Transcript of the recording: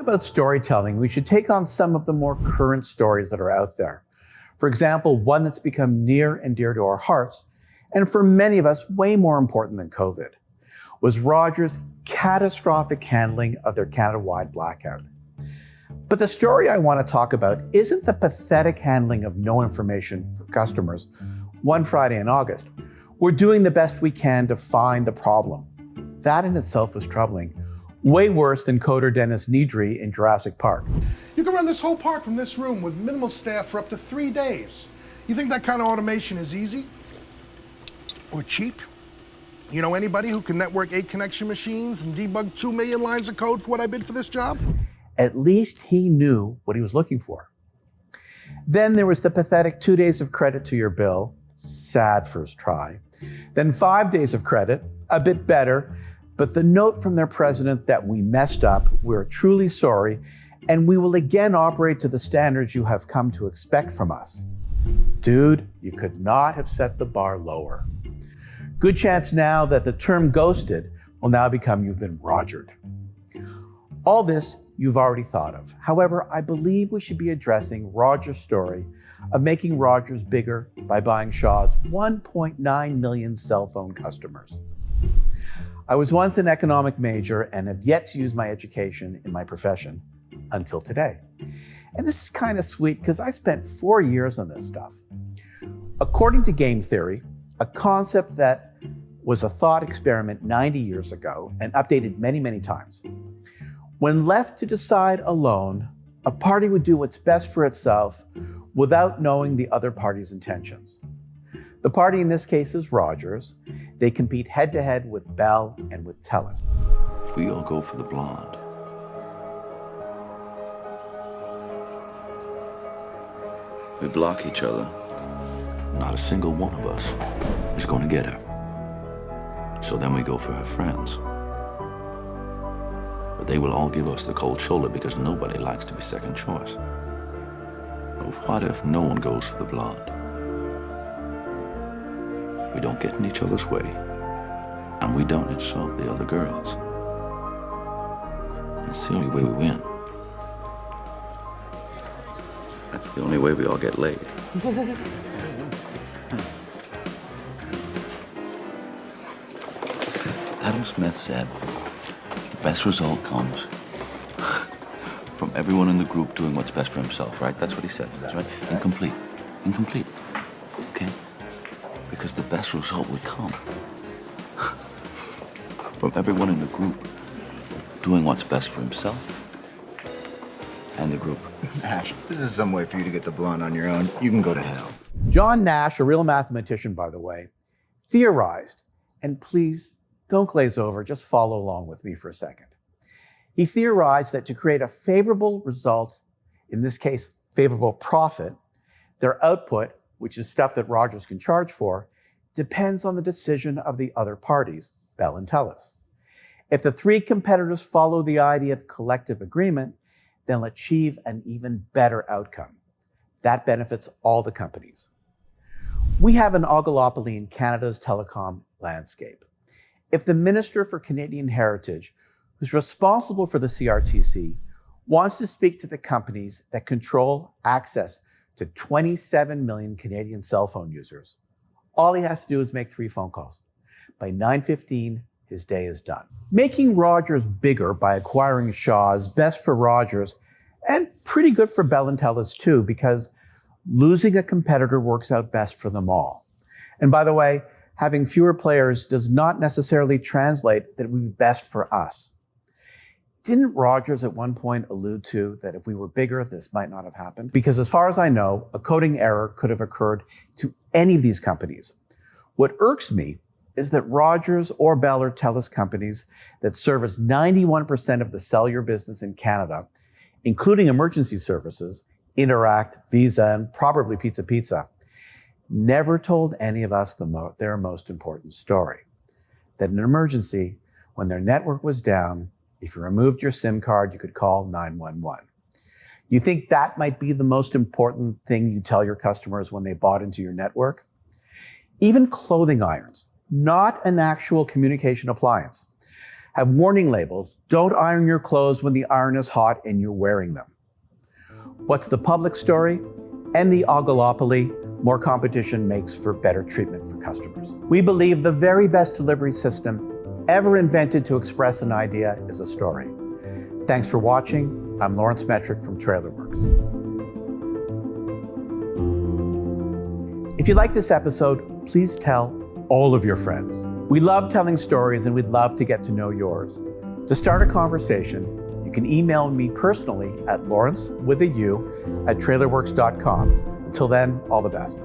about storytelling, we should take on some of the more current stories that are out there. For example, one that's become near and dear to our hearts, and for many of us, way more important than COVID, was Rogers' catastrophic handling of their Canada-wide blackout. But the story I want to talk about isn't the pathetic handling of no information for customers one Friday in August. We're doing the best we can to find the problem. That in itself was troubling. Way worse than coder Dennis Nedry in Jurassic Park. You can run this whole park from this room with minimal staff for up to 3 days. You think that kind of automation is easy? Or cheap? You know anybody who can network 8 connection machines and debug 2 million lines of code for what I bid for this job? At least he knew what he was looking for. Then there was the pathetic 2 days of credit to your bill, sad first try. Then 5 days of credit, a bit better, but the note from their president that we messed up, we're truly sorry, and we will again operate to the standards you have come to expect from us. Dude, you could not have set the bar lower. Good chance now that the term ghosted will now become you've been Rogered. All this you've already thought of. However, I believe we should be addressing Rogers' story of making Rogers bigger by buying Shaw's 1.9 million cell phone customers. I was once an economic major and have yet to use my education in my profession until today. And this is kind of sweet because I spent 4 years on this stuff. According to game theory, a concept that was a thought experiment 90 years ago and updated many, many times. When left to decide alone, a party would do what's best for itself without knowing the other party's intentions. The party in this case is Rogers. They compete head-to-head with Bell and with TELUS. If we all go for the blonde, we block each other. Not a single one of us is going to get her. So then we go for her friends. But they will all give us the cold shoulder because nobody likes to be second choice. But what if no one goes for the blonde? We don't get in each other's way, and we don't insult the other girls. That's the only way we win. That's the only way we all get laid. Adam Smith said, the best result comes from everyone in the group doing what's best for himself, right? That's what he said, that's right? Incomplete. Incomplete. Okay? Because the best result would come from everyone in the group doing what's best for himself and the group. Ash, this is some way for you to get the blonde on your own. You can go to hell. John Nash, a real mathematician, by the way, theorized, and please don't glaze over, just follow along with me for a second. He theorized that to create a favorable result, in this case, favorable profit, their output, which is stuff that Rogers can charge for, depends on the decision of the other parties, Bell and TELUS. If the 3 competitors follow the idea of collective agreement, they'll achieve an even better outcome. That benefits all the companies. We have an oligopoly in Canada's telecom landscape. If the Minister for Canadian Heritage, who's responsible for the CRTC, wants to speak to the companies that control access to 27 million Canadian cell phone users, all he has to do is make 3 phone calls. By 9:15, his day is done. Making Rogers bigger by acquiring Shaw is best for Rogers and pretty good for Bell and TELUS too, because losing a competitor works out best for them all. And by the way, having fewer players does not necessarily translate that it would be best for us. Didn't Rogers at one point allude to that if we were bigger, this might not have happened? Because as far as I know, a coding error could have occurred to any of these companies. What irks me is that Rogers or Bell or TELUS companies that service 91% of the cellular business in Canada, including emergency services, Interact, Visa, and probably Pizza Pizza, never told any of us their most important story. That in an emergency, when their network was down, if you removed your SIM card, you could call 911. You think that might be the most important thing you tell your customers when they bought into your network? Even clothing irons, not an actual communication appliance, have warning labels. Don't iron your clothes when the iron is hot and you're wearing them. What's the public story? End the oligopoly. More competition makes for better treatment for customers. We believe the very best delivery system ever invented to express an idea is a story. Thanks for watching. I'm Lawrence Metrick from TrailerWorks. If you like this episode, please tell all of your friends. We love telling stories and we'd love to get to know yours. To start a conversation, you can email me personally at lawrence@trailerworks.com. Until then, all the best.